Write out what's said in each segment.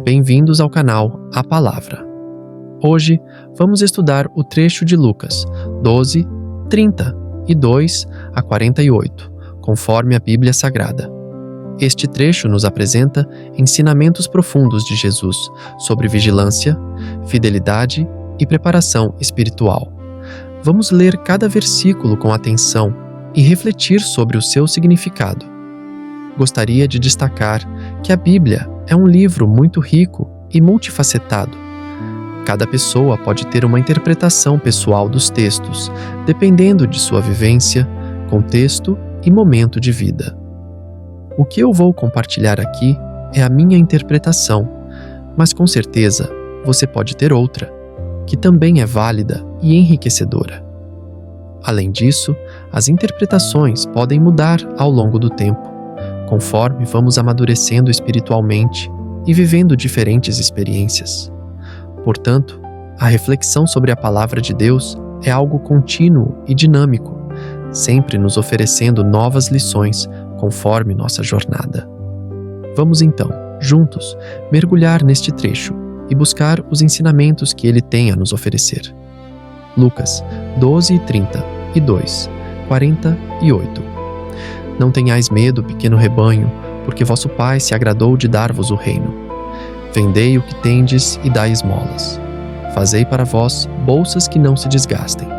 Bem-vindos ao canal A Palavra. Hoje vamos estudar o trecho de Lucas 12, 32 a 48, conforme a Bíblia Sagrada. Este trecho nos apresenta ensinamentos profundos de Jesus sobre vigilância, fidelidade e preparação espiritual. Vamos ler cada versículo com atenção e refletir sobre o seu significado. Gostaria de destacar que a Bíblia é um livro muito rico e multifacetado. Cada pessoa pode ter uma interpretação pessoal dos textos, dependendo de sua vivência, contexto e momento de vida. O que eu vou compartilhar aqui é a minha interpretação, mas com certeza você pode ter outra, que também é válida e enriquecedora. Além disso, as interpretações podem mudar ao longo do tempo, conforme vamos amadurecendo espiritualmente e vivendo diferentes experiências. Portanto, a reflexão sobre a Palavra de Deus é algo contínuo e dinâmico, sempre nos oferecendo novas lições conforme nossa jornada. Vamos então, juntos, mergulhar neste trecho e buscar os ensinamentos que ele tem a nos oferecer. Lucas 12, 32, 48. Não tenhais medo, pequeno rebanho, porque vosso Pai se agradou de dar-vos o reino. Vendei o que tendes e dai esmolas. Fazei para vós bolsas que não se desgastem,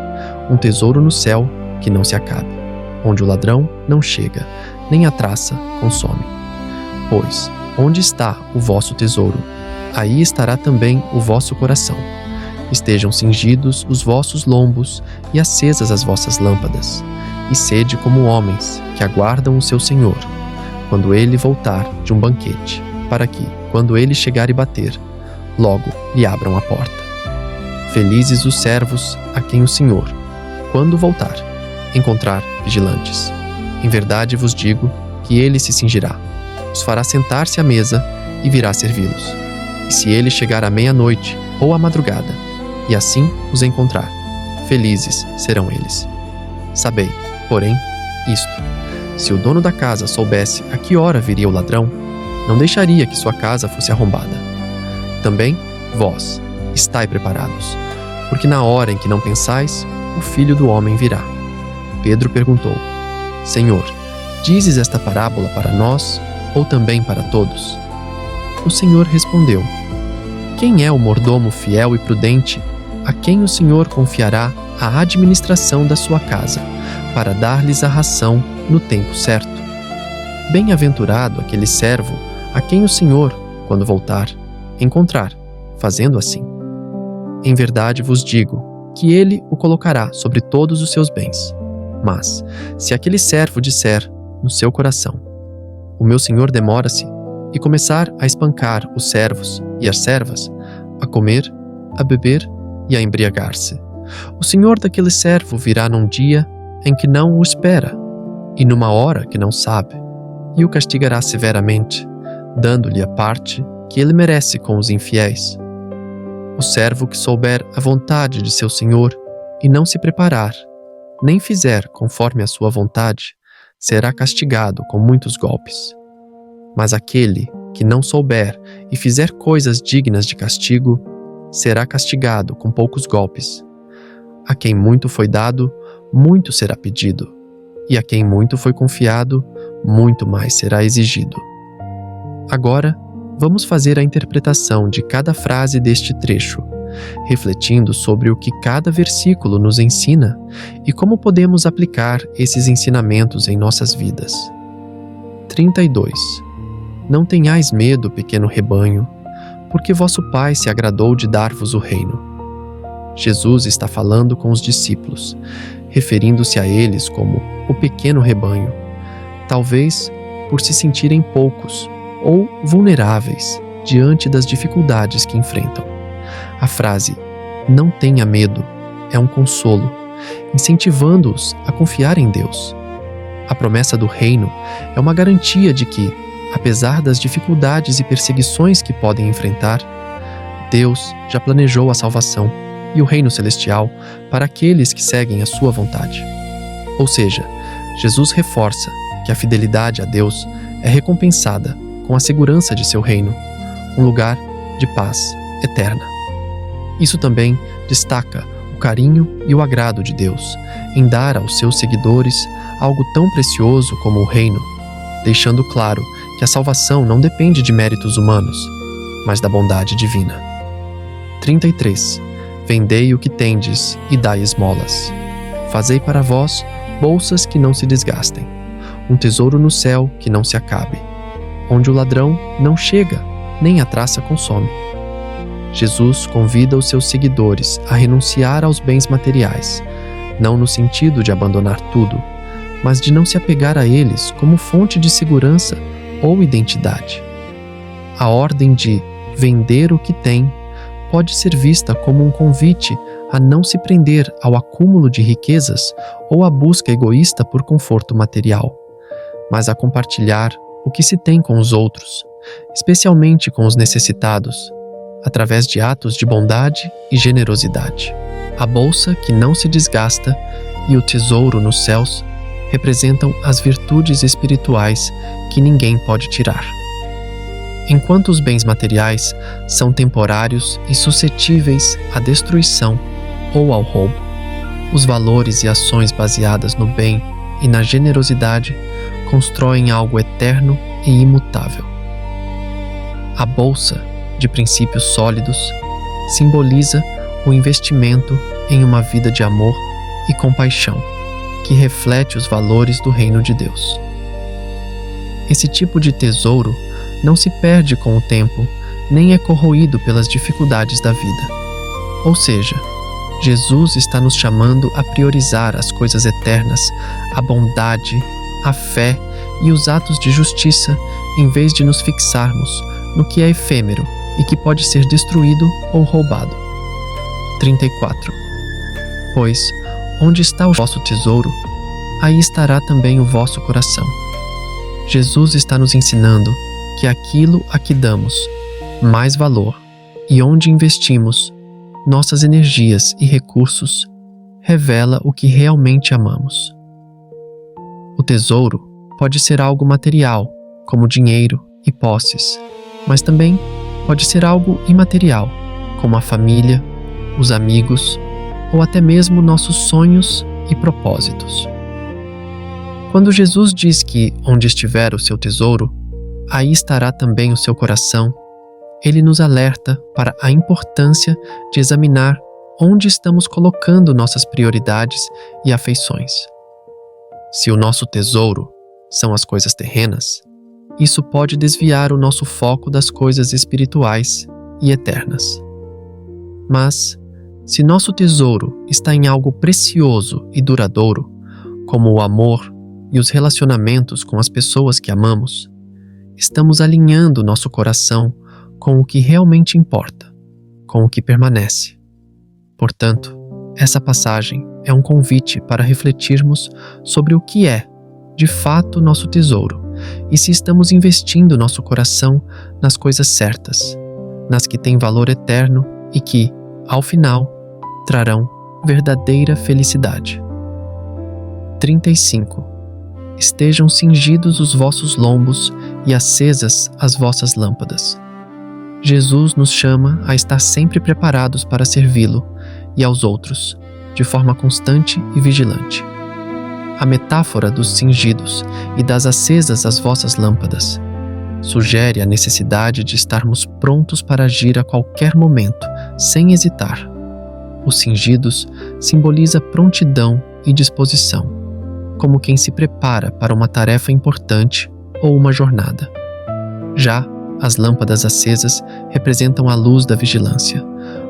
um tesouro no céu que não se acabe, onde o ladrão não chega, nem a traça consome. Pois, onde está o vosso tesouro, aí estará também o vosso coração. Estejam cingidos os vossos lombos e acesas as vossas lâmpadas, e sede como homens que aguardam o seu Senhor, quando ele voltar de um banquete, para que, quando ele chegar e bater, logo lhe abram a porta. Felizes os servos a quem o Senhor, quando voltar, encontrar vigilantes. Em verdade vos digo que ele se cingirá, os fará sentar-se à mesa e virá servi-los. E se ele chegar à meia-noite ou à madrugada, e assim os encontrar, felizes serão eles. Sabei, porém, isto: se o dono da casa soubesse a que hora viria o ladrão, não deixaria que sua casa fosse arrombada. Também, vós, estai preparados, porque na hora em que não pensais, o Filho do Homem virá. Pedro perguntou: Senhor, dizes esta parábola para nós ou também para todos? O Senhor respondeu: Quem é o mordomo fiel e prudente, a quem o Senhor confiará a administração da sua casa, para dar-lhes a ração no tempo certo? Bem-aventurado aquele servo a quem o Senhor, quando voltar, encontrar, fazendo assim. Em verdade vos digo que ele o colocará sobre todos os seus bens. Mas, se aquele servo disser no seu coração: o meu senhor demora-se, e começar a espancar os servos e as servas, a comer, a beber e a embriagar-se, o senhor daquele servo virá num dia em que não o espera, e numa hora que não sabe, e o castigará severamente, dando-lhe a parte que ele merece com os infiéis. O servo que souber a vontade de seu senhor e não se preparar, nem fizer conforme a sua vontade, será castigado com muitos golpes. Mas aquele que não souber e fizer coisas dignas de castigo, será castigado com poucos golpes. A quem muito foi dado, muito será pedido, e a quem muito foi confiado, muito mais será exigido. Agora, vamos fazer a interpretação de cada frase deste trecho, refletindo sobre o que cada versículo nos ensina e como podemos aplicar esses ensinamentos em nossas vidas. 32. Não tenhais medo, pequeno rebanho, porque vosso Pai se agradou de dar-vos o reino. Jesus está falando com os discípulos, referindo-se a eles como o pequeno rebanho, talvez por se sentirem poucos ou vulneráveis diante das dificuldades que enfrentam. A frase "não tenha medo" é um consolo, incentivando-os a confiar em Deus. A promessa do reino é uma garantia de que, apesar das dificuldades e perseguições que podem enfrentar, Deus já planejou a salvação e o reino celestial para aqueles que seguem a sua vontade. Ou seja, Jesus reforça que a fidelidade a Deus é recompensada com a segurança de seu reino, um lugar de paz eterna. Isso também destaca o carinho e o agrado de Deus em dar aos seus seguidores algo tão precioso como o reino, deixando claro que a salvação não depende de méritos humanos, mas da bondade divina. 33. Vendei o que tendes e dai esmolas. Fazei para vós bolsas que não se desgastem, um tesouro no céu que não se acabe, onde o ladrão não chega, nem a traça consome. Jesus convida os seus seguidores a renunciar aos bens materiais, não no sentido de abandonar tudo, mas de não se apegar a eles como fonte de segurança ou identidade. A ordem de vender o que tem pode ser vista como um convite a não se prender ao acúmulo de riquezas ou à busca egoísta por conforto material, mas a compartilhar o que se tem com os outros, especialmente com os necessitados, através de atos de bondade e generosidade. A bolsa que não se desgasta e o tesouro nos céus representam as virtudes espirituais que ninguém pode tirar. Enquanto os bens materiais são temporários e suscetíveis à destruição ou ao roubo, os valores e ações baseadas no bem e na generosidade constroem algo eterno e imutável. A bolsa, de princípios sólidos, simboliza o investimento em uma vida de amor e compaixão, que reflete os valores do reino de Deus. Esse tipo de tesouro não se perde com o tempo, nem é corroído pelas dificuldades da vida. Ou seja, Jesus está nos chamando a priorizar as coisas eternas, a bondade, a fé e os atos de justiça, em vez de nos fixarmos no que é efêmero e que pode ser destruído ou roubado. 34. Pois, onde está o vosso tesouro, aí estará também o vosso coração. Jesus está nos ensinando que aquilo a que damos mais valor e onde investimos nossas energias e recursos revela o que realmente amamos. O tesouro pode ser algo material, como dinheiro e posses, mas também pode ser algo imaterial, como a família, os amigos ou até mesmo nossos sonhos e propósitos. Quando Jesus diz que onde estiver o seu tesouro, aí estará também o seu coração, ele nos alerta para a importância de examinar onde estamos colocando nossas prioridades e afeições. Se o nosso tesouro são as coisas terrenas, isso pode desviar o nosso foco das coisas espirituais e eternas. Mas, se nosso tesouro está em algo precioso e duradouro, como o amor e os relacionamentos com as pessoas que amamos, estamos alinhando nosso coração com o que realmente importa, com o que permanece. Portanto, essa passagem é um convite para refletirmos sobre o que é, de fato, nosso tesouro e se estamos investindo nosso coração nas coisas certas, nas que têm valor eterno e que, ao final, trarão verdadeira felicidade. 35. Estejam cingidos os vossos lombos e acesas as vossas lâmpadas. Jesus nos chama a estar sempre preparados para servi-lo e aos outros, de forma constante e vigilante. A metáfora dos cingidos e das acesas as vossas lâmpadas sugere a necessidade de estarmos prontos para agir a qualquer momento, sem hesitar. Os cingidos simboliza prontidão e disposição, como quem se prepara para uma tarefa importante ou uma jornada. Já as lâmpadas acesas representam a luz da vigilância,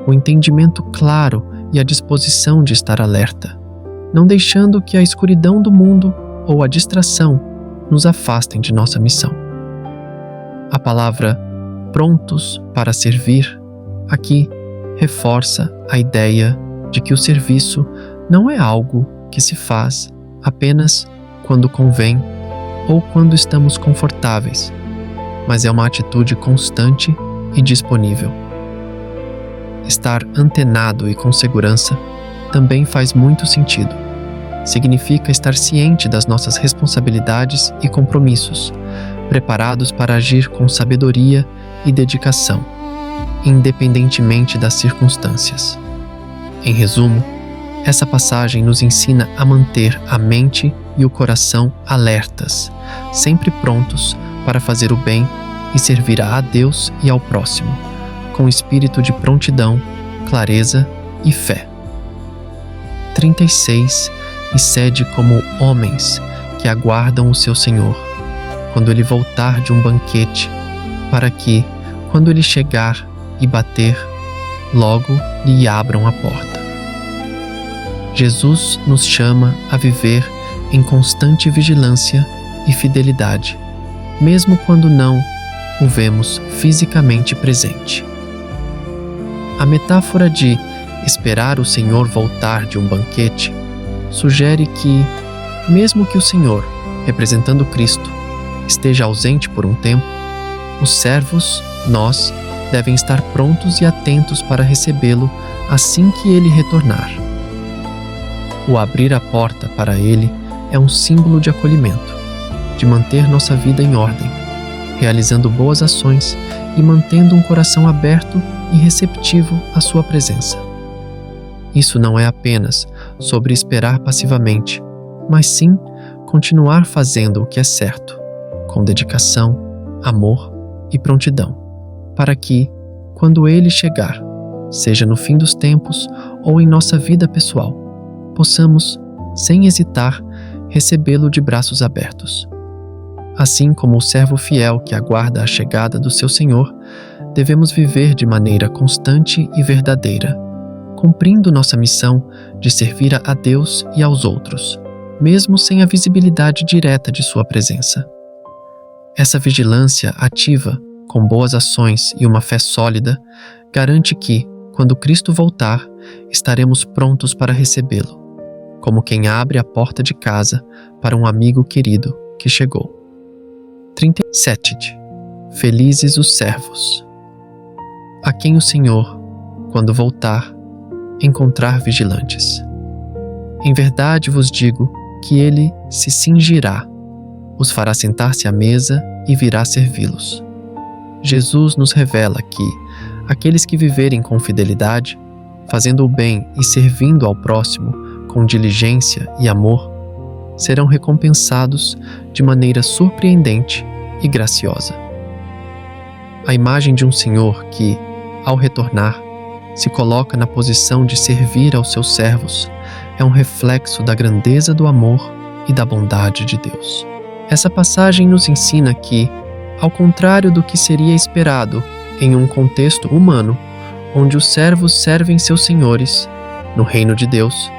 o entendimento claro e a disposição de estar alerta, não deixando que a escuridão do mundo ou a distração nos afastem de nossa missão. A palavra prontos para servir aqui reforça a ideia de que o serviço não é algo que se faz apenas quando convém ou quando estamos confortáveis, mas é uma atitude constante e disponível. Estar antenado e com segurança também faz muito sentido. Significa estar ciente das nossas responsabilidades e compromissos, preparados para agir com sabedoria e dedicação, independentemente das circunstâncias. Em resumo, essa passagem nos ensina a manter a mente e o coração alertas, sempre prontos para fazer o bem e servir a Deus e ao próximo, com espírito de prontidão, clareza e fé. 36. E sede como homens que aguardam o seu Senhor, quando ele voltar de um banquete, para que, quando ele chegar e bater, logo lhe abram a porta. Jesus nos chama a viver em constante vigilância e fidelidade, mesmo quando não o vemos fisicamente presente. A metáfora de esperar o Senhor voltar de um banquete sugere que, mesmo que o Senhor, representando Cristo, esteja ausente por um tempo, os servos, nós, devem estar prontos e atentos para recebê-lo assim que ele retornar. O abrir a porta para ele é um símbolo de acolhimento, de manter nossa vida em ordem, realizando boas ações e mantendo um coração aberto e receptivo à sua presença. Isso não é apenas sobre esperar passivamente, mas sim continuar fazendo o que é certo, com dedicação, amor e prontidão, para que, quando ele chegar, seja no fim dos tempos ou em nossa vida pessoal, possamos, sem hesitar, recebê-lo de braços abertos. Assim como o servo fiel que aguarda a chegada do seu Senhor, devemos viver de maneira constante e verdadeira, cumprindo nossa missão de servir a Deus e aos outros, mesmo sem a visibilidade direta de sua presença. Essa vigilância ativa, com boas ações e uma fé sólida, garante que, quando Cristo voltar, estaremos prontos para recebê-lo, como quem abre a porta de casa para um amigo querido que chegou. 37. Felizes os servos, a quem o Senhor, quando voltar, encontrar vigilantes. Em verdade vos digo que ele se cingirá, os fará sentar-se à mesa e virá servi-los. Jesus nos revela que aqueles que viverem com fidelidade, fazendo o bem e servindo ao próximo com diligência e amor, serão recompensados de maneira surpreendente e graciosa. A imagem de um Senhor que, ao retornar, se coloca na posição de servir aos seus servos é um reflexo da grandeza do amor e da bondade de Deus. Essa passagem nos ensina que, ao contrário do que seria esperado em um contexto humano, onde os servos servem seus senhores, no reino de Deus,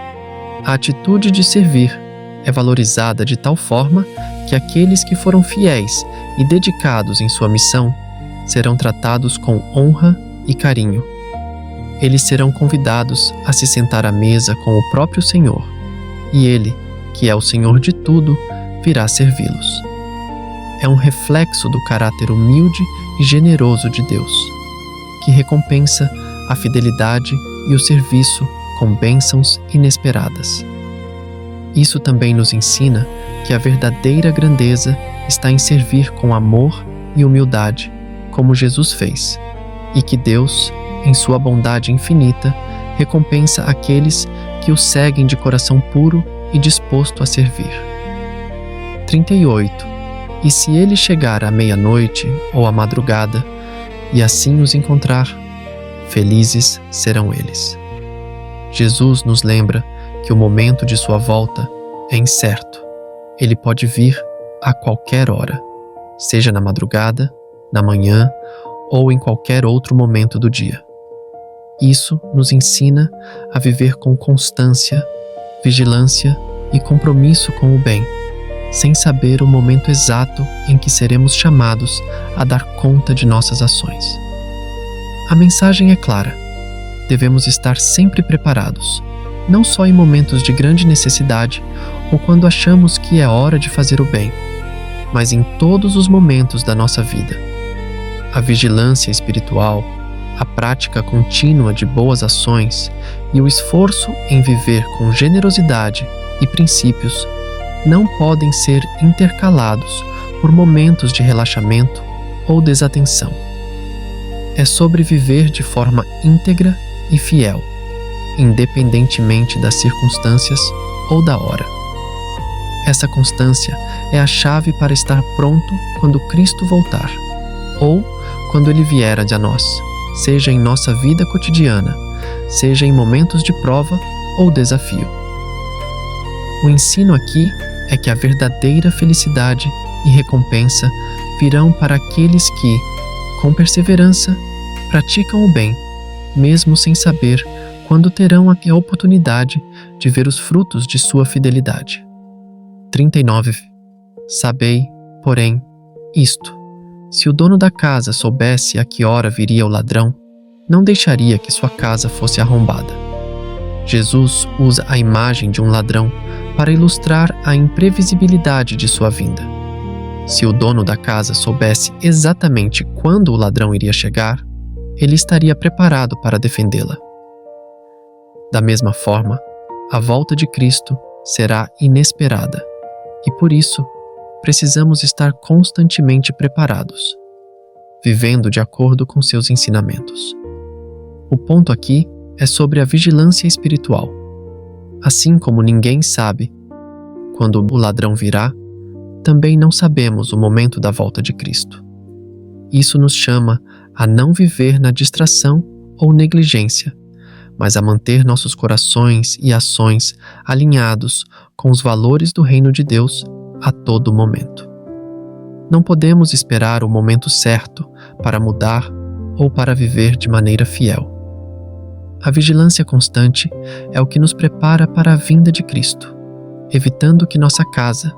a atitude de servir é valorizada de tal forma que aqueles que foram fiéis e dedicados em sua missão serão tratados com honra e carinho. Eles serão convidados a se sentar à mesa com o próprio Senhor, e Ele, que é o Senhor de tudo, virá servi-los. É um reflexo do caráter humilde e generoso de Deus, que recompensa a fidelidade e o serviço com bênçãos inesperadas. Isso também nos ensina que a verdadeira grandeza está em servir com amor e humildade, como Jesus fez, e que Deus, em sua bondade infinita, recompensa aqueles que o seguem de coração puro e disposto a servir. 38. E se ele chegar à meia-noite ou à madrugada, e assim os encontrar, felizes serão eles. Jesus nos lembra que o momento de sua volta é incerto. Ele pode vir a qualquer hora, seja na madrugada, na manhã ou em qualquer outro momento do dia. Isso nos ensina a viver com constância, vigilância e compromisso com o bem, sem saber o momento exato em que seremos chamados a dar conta de nossas ações. A mensagem é clara. Devemos estar sempre preparados, não só em momentos de grande necessidade ou quando achamos que é hora de fazer o bem, mas em todos os momentos da nossa vida. A vigilância espiritual, a prática contínua de boas ações e o esforço em viver com generosidade e princípios não podem ser intercalados por momentos de relaxamento ou desatenção. é sobre viver de forma íntegra e fiel, independentemente das circunstâncias ou da hora. Essa constância é a chave para estar pronto quando Cristo voltar, ou quando Ele vier a nós, seja em nossa vida cotidiana, seja em momentos de prova ou desafio. O ensino aqui é que a verdadeira felicidade e recompensa virão para aqueles que, com perseverança, praticam o bem, mesmo sem saber quando terão a oportunidade de ver os frutos de sua fidelidade. 39. Sabei, porém, isto: se o dono da casa soubesse a que hora viria o ladrão, não deixaria que sua casa fosse arrombada. Jesus usa a imagem de um ladrão para ilustrar a imprevisibilidade de sua vinda. Se o dono da casa soubesse exatamente quando o ladrão iria chegar, ele estaria preparado para defendê-la. Da mesma forma, a volta de Cristo será inesperada, e por isso precisamos estar constantemente preparados, vivendo de acordo com seus ensinamentos. O ponto aqui é sobre a vigilância espiritual. Assim como ninguém sabe quando o ladrão virá, também não sabemos o momento da volta de Cristo. Isso nos chama a não viver na distração ou negligência, mas a manter nossos corações e ações alinhados com os valores do reino de Deus a todo momento. Não podemos esperar o momento certo para mudar ou para viver de maneira fiel. A vigilância constante é o que nos prepara para a vinda de Cristo, evitando que nossa casa,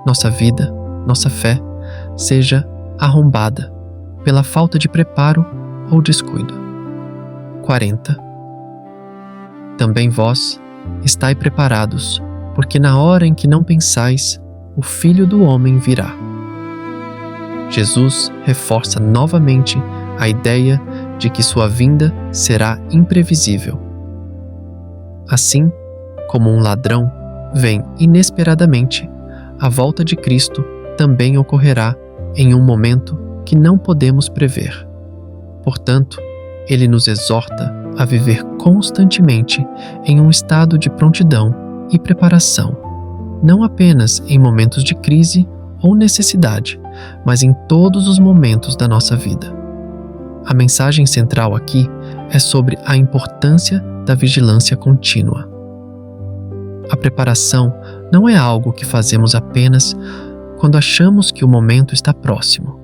nossa vida, nossa fé seja arrombada pela falta de preparo ou descuido. 40. Também vós estai preparados, porque na hora em que não pensais, o Filho do Homem virá. Jesus reforça novamente a ideia de que sua vinda será imprevisível. Assim como um ladrão vem inesperadamente, a volta de Cristo também ocorrerá em um momento que não podemos prever. Portanto, ele nos exorta a viver constantemente em um estado de prontidão e preparação, não apenas em momentos de crise ou necessidade, mas em todos os momentos da nossa vida. A mensagem central aqui é sobre a importância da vigilância contínua. A preparação não é algo que fazemos apenas quando achamos que o momento está próximo,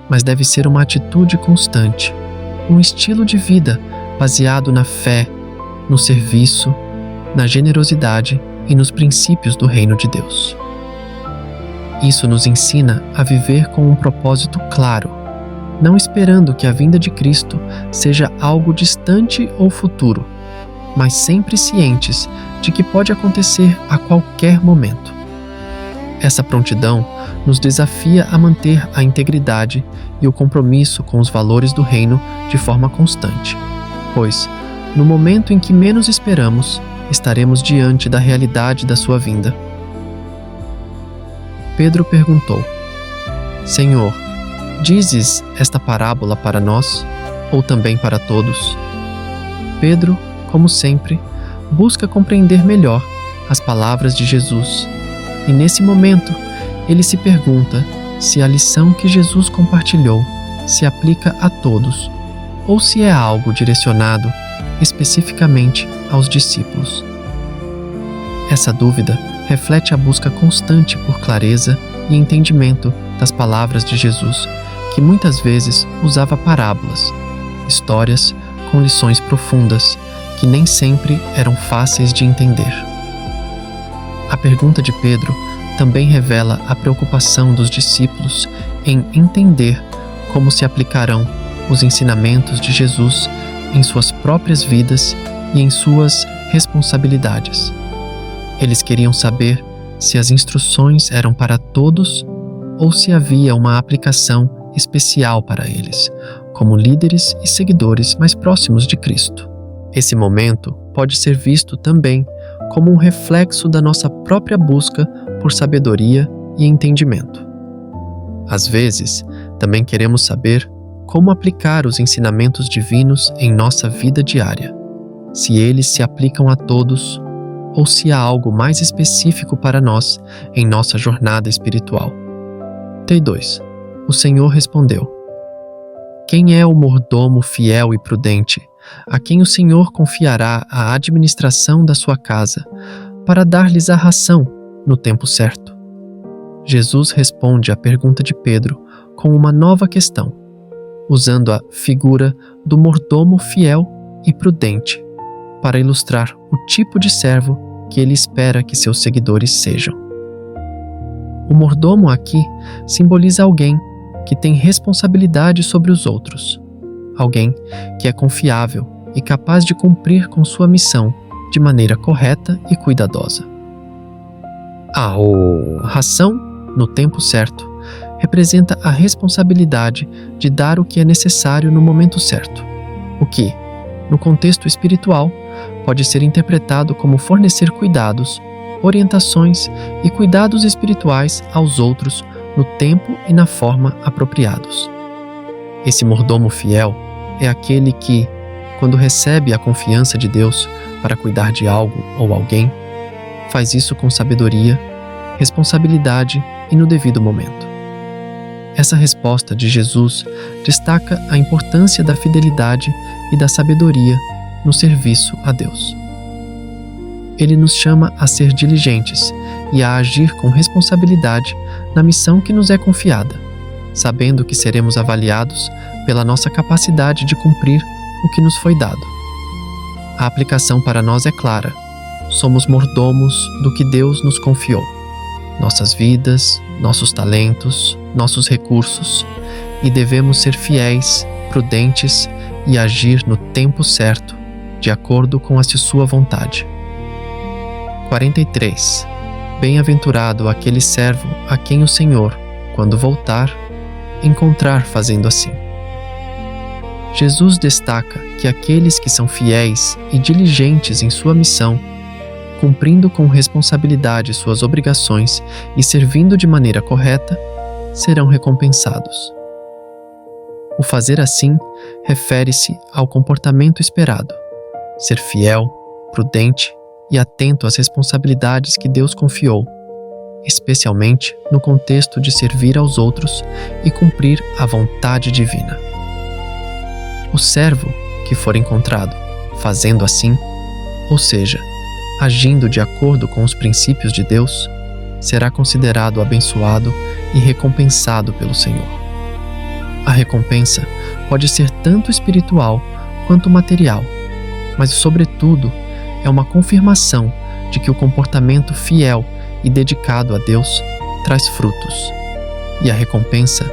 mas deve ser uma atitude constante, um estilo de vida baseado na fé, no serviço, na generosidade e nos princípios do reino de Deus. Isso nos ensina a viver com um propósito claro, não esperando que a vinda de Cristo seja algo distante ou futuro, mas sempre cientes de que pode acontecer a qualquer momento. Essa prontidão nos desafia a manter a integridade e o compromisso com os valores do reino de forma constante, pois, no momento em que menos esperamos, estaremos diante da realidade da sua vinda. Pedro perguntou: Senhor, dizes esta parábola para nós ou também para todos? Pedro, como sempre, busca compreender melhor as palavras de Jesus, e nesse momento ele se pergunta se a lição que Jesus compartilhou se aplica a todos ou se é algo direcionado especificamente aos discípulos. Essa dúvida reflete a busca constante por clareza e entendimento das palavras de Jesus, que muitas vezes usava parábolas, histórias com lições profundas, que nem sempre eram fáceis de entender. A pergunta de Pedro também revela a preocupação dos discípulos em entender como se aplicarão os ensinamentos de Jesus em suas próprias vidas e em suas responsabilidades. Eles queriam saber se as instruções eram para todos ou se havia uma aplicação especial para eles, como líderes e seguidores mais próximos de Cristo. Esse momento pode ser visto também como um reflexo da nossa própria busca por sabedoria e entendimento. Às vezes, também queremos saber como aplicar os ensinamentos divinos em nossa vida diária, se eles se aplicam a todos ou se há algo mais específico para nós em nossa jornada espiritual. T2. O Senhor respondeu: quem é o mordomo fiel e prudente, a quem o Senhor confiará a administração da sua casa, para dar-lhes a ração no tempo certo? Jesus responde à pergunta de Pedro com uma nova questão, usando a figura do mordomo fiel e prudente, para ilustrar o tipo de servo que ele espera que seus seguidores sejam. O mordomo aqui simboliza alguém que tem responsabilidade sobre os outros, alguém que é confiável e capaz de cumprir com sua missão de maneira correta e cuidadosa. A ração no tempo certo representa a responsabilidade de dar o que é necessário no momento certo, o que, no contexto espiritual, pode ser interpretado como fornecer cuidados, orientações e cuidados espirituais aos outros no tempo e na forma apropriados. Esse mordomo fiel é aquele que, quando recebe a confiança de Deus para cuidar de algo ou alguém, faz isso com sabedoria, responsabilidade e no devido momento. Essa resposta de Jesus destaca a importância da fidelidade e da sabedoria no serviço a Deus. Ele nos chama a ser diligentes e a agir com responsabilidade na missão que nos é confiada, sabendo que seremos avaliados pela nossa capacidade de cumprir o que nos foi dado. A aplicação para nós é clara: somos mordomos do que Deus nos confiou, nossas vidas, nossos talentos, nossos recursos, e devemos ser fiéis, prudentes e agir no tempo certo, de acordo com a sua vontade. 43. Bem-aventurado aquele servo a quem o Senhor, quando voltar, encontrar fazendo assim. Jesus destaca que aqueles que são fiéis e diligentes em sua missão, cumprindo com responsabilidade suas obrigações e servindo de maneira correta, serão recompensados. O fazer assim refere-se ao comportamento esperado: ser fiel, prudente e atento às responsabilidades que Deus confiou, especialmente no contexto de servir aos outros e cumprir a vontade divina. O servo que for encontrado fazendo assim, ou seja, agindo de acordo com os princípios de Deus, será considerado abençoado e recompensado pelo Senhor. A recompensa pode ser tanto espiritual quanto material, mas, sobretudo, é uma confirmação de que o comportamento fiel e dedicado a Deus traz frutos, e a recompensa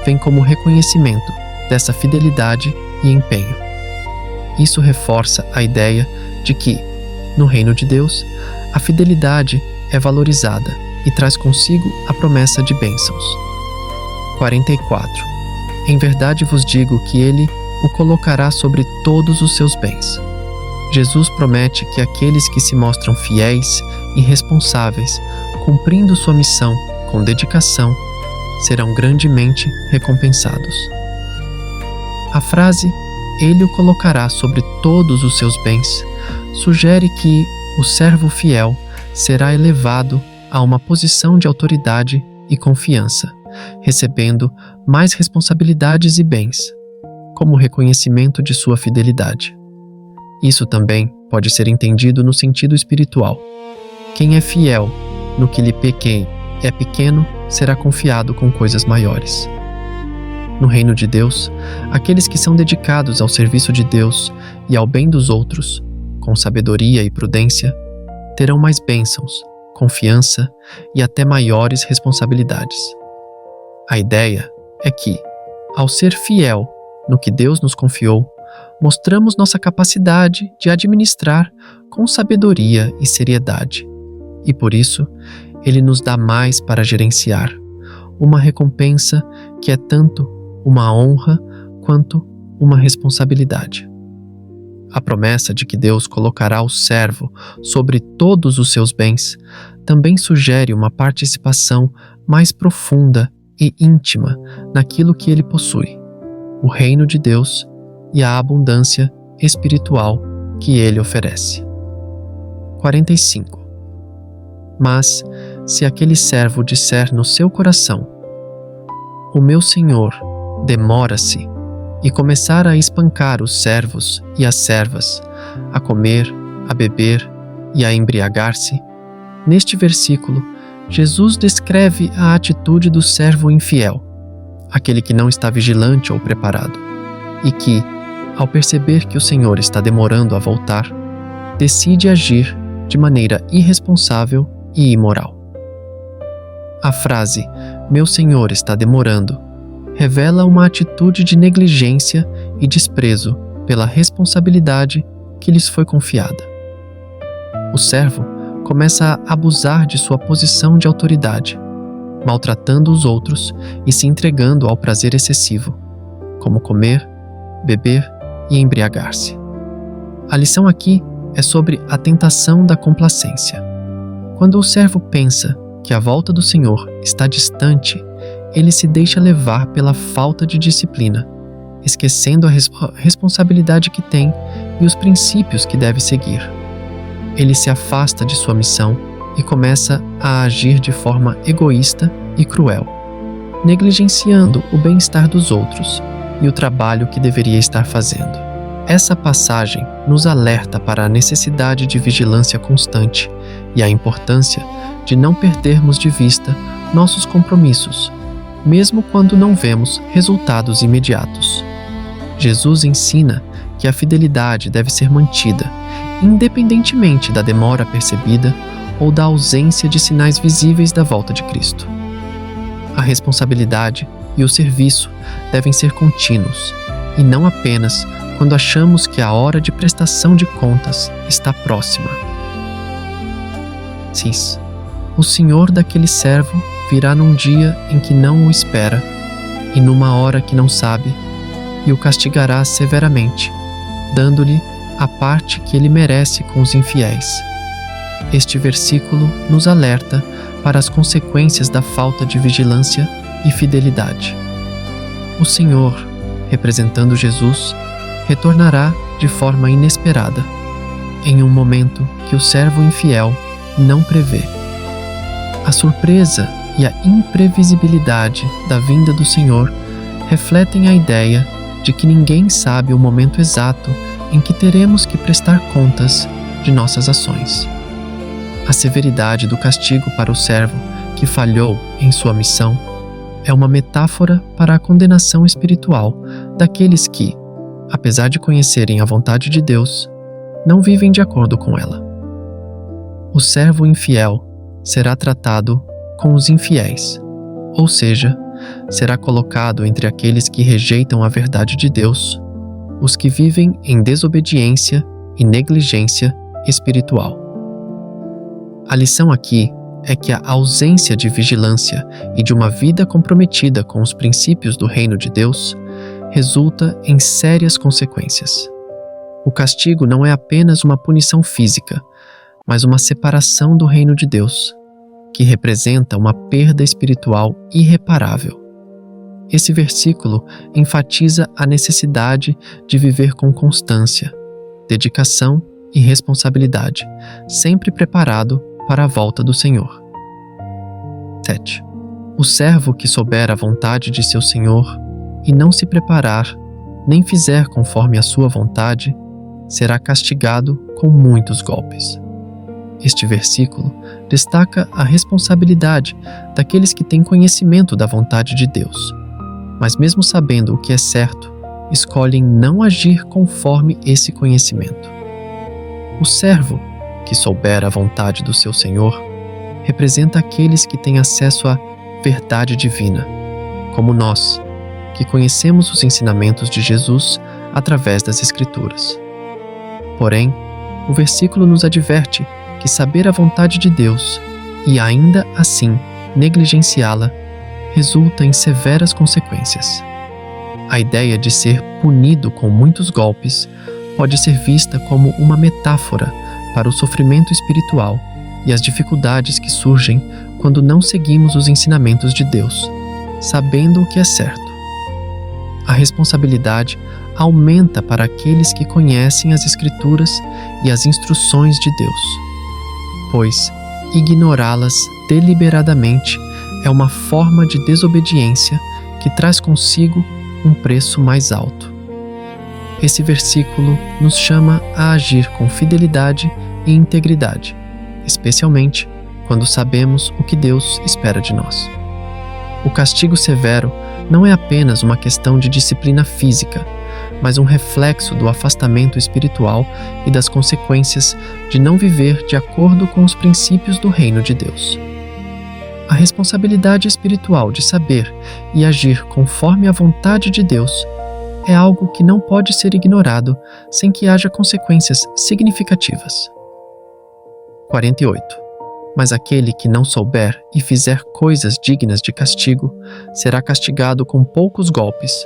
vem como reconhecimento dessa fidelidade e empenho. Isso reforça a ideia de que, no reino de Deus, a fidelidade é valorizada e traz consigo a promessa de bênçãos. 44. Em verdade vos digo que Ele o colocará sobre todos os seus bens. Jesus promete que aqueles que se mostram fiéis e responsáveis, cumprindo sua missão com dedicação, serão grandemente recompensados. A frase "Ele o colocará sobre todos os seus bens" sugere que o servo fiel será elevado a uma posição de autoridade e confiança, recebendo mais responsabilidades e bens, como reconhecimento de sua fidelidade. Isso também pode ser entendido no sentido espiritual. Quem é fiel no que lhe é pequeno, será confiado com coisas maiores. No reino de Deus, aqueles que são dedicados ao serviço de Deus e ao bem dos outros, com sabedoria e prudência, terão mais bênçãos, confiança e até maiores responsabilidades. A ideia é que, ao ser fiel no que Deus nos confiou, mostramos nossa capacidade de administrar com sabedoria e seriedade, e por isso, Ele nos dá mais para gerenciar, uma recompensa que é tanto uma honra quanto uma responsabilidade. A promessa de que Deus colocará o servo sobre todos os seus bens também sugere uma participação mais profunda e íntima naquilo que ele possui, o reino de Deus e a abundância espiritual que ele oferece. 45. Mas, se aquele servo disser no seu coração: o meu senhor demora-se, e começar a espancar os servos e as servas, a comer, a beber e a embriagar-se, neste versículo, Jesus descreve a atitude do servo infiel, aquele que não está vigilante ou preparado, e que, ao perceber que o Senhor está demorando a voltar, decide agir de maneira irresponsável e imoral. A frase "meu Senhor está demorando" revela uma atitude de negligência e desprezo pela responsabilidade que lhes foi confiada. O servo começa a abusar de sua posição de autoridade, maltratando os outros e se entregando ao prazer excessivo, como comer, beber e embriagar-se. A lição aqui é sobre a tentação da complacência. Quando o servo pensa que a volta do Senhor está distante, ele se deixa levar pela falta de disciplina, esquecendo a responsabilidade que tem e os princípios que deve seguir. Ele se afasta de sua missão e começa a agir de forma egoísta e cruel, negligenciando o bem-estar dos outros e o trabalho que deveria estar fazendo. Essa passagem nos alerta para a necessidade de vigilância constante e a importância de não perdermos de vista nossos compromissos, mesmo quando não vemos resultados imediatos. Jesus ensina que a fidelidade deve ser mantida, independentemente da demora percebida ou da ausência de sinais visíveis da volta de Cristo. A responsabilidade e o serviço devem ser contínuos, e não apenas quando achamos que a hora de prestação de contas está próxima. Sim, o Senhor daquele servo virá num dia em que não o espera e numa hora que não sabe, e o castigará severamente, dando-lhe a parte que ele merece com os infiéis. Este versículo nos alerta para as consequências da falta de vigilância e fidelidade. O Senhor, representando Jesus, retornará de forma inesperada, em um momento que o servo infiel não prevê. A surpresa e a imprevisibilidade da vinda do Senhor refletem a ideia de que ninguém sabe o momento exato em que teremos que prestar contas de nossas ações. A severidade do castigo para o servo que falhou em sua missão é uma metáfora para a condenação espiritual daqueles que, apesar de conhecerem a vontade de Deus, não vivem de acordo com ela. O servo infiel será tratado com os infiéis, ou seja, será colocado entre aqueles que rejeitam a verdade de Deus, os que vivem em desobediência e negligência espiritual. A lição aqui é que a ausência de vigilância e de uma vida comprometida com os princípios do reino de Deus resulta em sérias consequências. O castigo não é apenas uma punição física, mas uma separação do reino de Deus, que representa uma perda espiritual irreparável. Esse versículo enfatiza a necessidade de viver com constância, dedicação e responsabilidade, sempre preparado para a volta do Senhor. 7. O servo que souber a vontade de seu Senhor e não se preparar, nem fizer conforme a sua vontade, será castigado com muitos golpes. Este versículo destaca a responsabilidade daqueles que têm conhecimento da vontade de Deus, mas mesmo sabendo o que é certo, escolhem não agir conforme esse conhecimento. O servo que souber a vontade do seu Senhor representa aqueles que têm acesso à verdade divina, como nós, que conhecemos os ensinamentos de Jesus através das Escrituras. Porém, o versículo nos adverte que saber a vontade de Deus e ainda assim negligenciá-la resulta em severas consequências. A ideia de ser punido com muitos golpes pode ser vista como uma metáfora para o sofrimento espiritual e as dificuldades que surgem quando não seguimos os ensinamentos de Deus, sabendo o que é certo. a responsabilidade aumenta para aqueles que conhecem as Escrituras e as instruções de Deus, pois ignorá-las deliberadamente é uma forma de desobediência que traz consigo um preço mais alto. Esse versículo nos chama a agir com fidelidade e integridade, especialmente quando sabemos o que Deus espera de nós. O castigo severo não é apenas uma questão de disciplina física, mas um reflexo do afastamento espiritual e das consequências de não viver de acordo com os princípios do reino de Deus. A responsabilidade espiritual de saber e agir conforme a vontade de Deus é algo que não pode ser ignorado sem que haja consequências significativas. 48. Mas aquele que não souber e fizer coisas dignas de castigo será castigado com poucos golpes.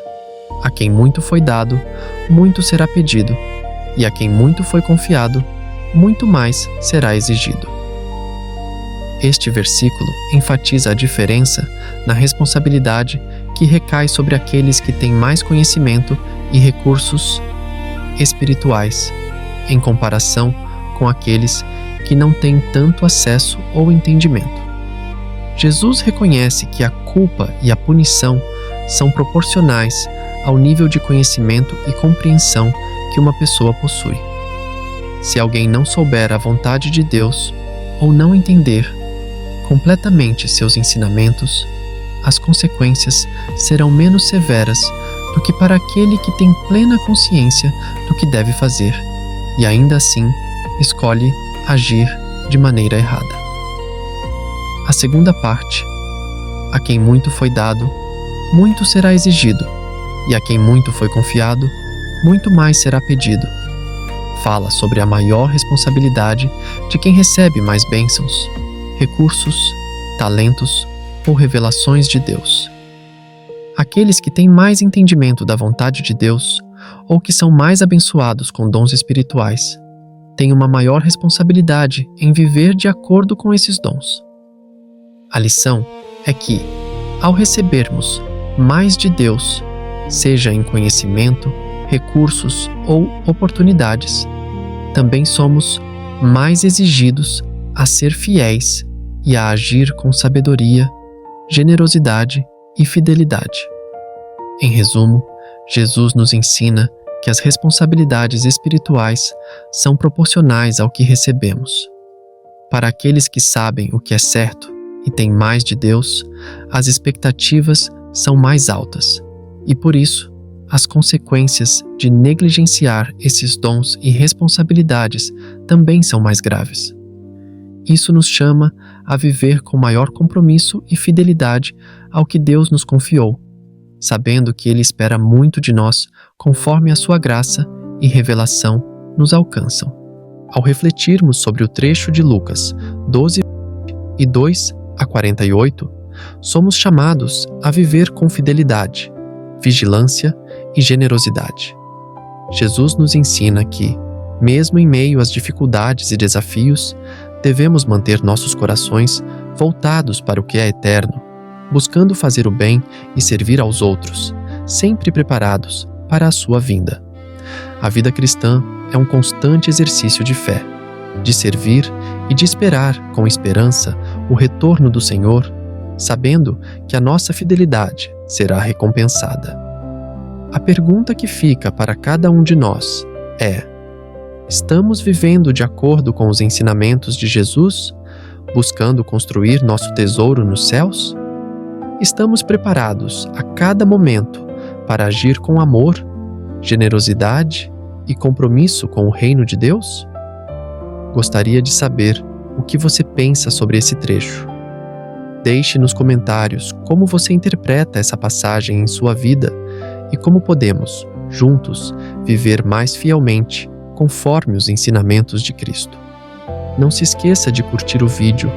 A quem muito foi dado, muito será pedido, e a quem muito foi confiado, muito mais será exigido. Este versículo enfatiza a diferença na responsabilidade que recai sobre aqueles que têm mais conhecimento e recursos espirituais, em comparação com aqueles que não têm tanto acesso ou entendimento. Jesus reconhece que a culpa e a punição são proporcionais ao nível de conhecimento e compreensão que uma pessoa possui. Se alguém não souber a vontade de Deus ou não entender completamente seus ensinamentos, as consequências serão menos severas do que para aquele que tem plena consciência do que deve fazer e ainda assim escolhe agir de maneira errada. A segunda parte: a quem muito foi dado, muito será exigido, e a quem muito foi confiado, muito mais será pedido. Fala sobre a maior responsabilidade de quem recebe mais bênçãos, recursos, talentos ou revelações de Deus. Aqueles que têm mais entendimento da vontade de Deus ou que são mais abençoados com dons espirituais têm uma maior responsabilidade em viver de acordo com esses dons. A lição é que, ao recebermos mais de Deus, seja em conhecimento, recursos ou oportunidades, também somos mais exigidos a ser fiéis e a agir com sabedoria, generosidade e fidelidade. Em resumo, Jesus nos ensina que as responsabilidades espirituais são proporcionais ao que recebemos. Para aqueles que sabem o que é certo e têm mais de Deus, as expectativas são mais altas, e por isso, as consequências de negligenciar esses dons e responsabilidades também são mais graves. Isso nos chama a viver com maior compromisso e fidelidade ao que Deus nos confiou, sabendo que Ele espera muito de nós conforme a sua graça e revelação nos alcançam. Ao refletirmos sobre o trecho de Lucas 12, e 2 a 48, somos chamados a viver com fidelidade, vigilância e generosidade. Jesus nos ensina que, mesmo em meio às dificuldades e desafios, devemos manter nossos corações voltados para o que é eterno, buscando fazer o bem e servir aos outros, sempre preparados para a sua vinda. A vida cristã é um constante exercício de fé, de servir e de esperar com esperança o retorno do Senhor, sabendo que a nossa fidelidade será recompensada. A pergunta que fica para cada um de nós é: estamos vivendo de acordo com os ensinamentos de Jesus, buscando construir nosso tesouro nos céus? Estamos preparados a cada momento para agir com amor, generosidade e compromisso com o reino de Deus? Gostaria de saber o que você pensa sobre esse trecho. Deixe nos comentários como você interpreta essa passagem em sua vida e como podemos, juntos, viver mais fielmente conforme os ensinamentos de Cristo. Não se esqueça de curtir o vídeo,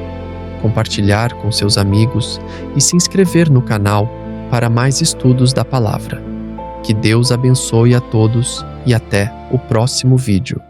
compartilhar com seus amigos e se inscrever no canal para mais estudos da palavra. Que Deus abençoe a todos e até o próximo vídeo.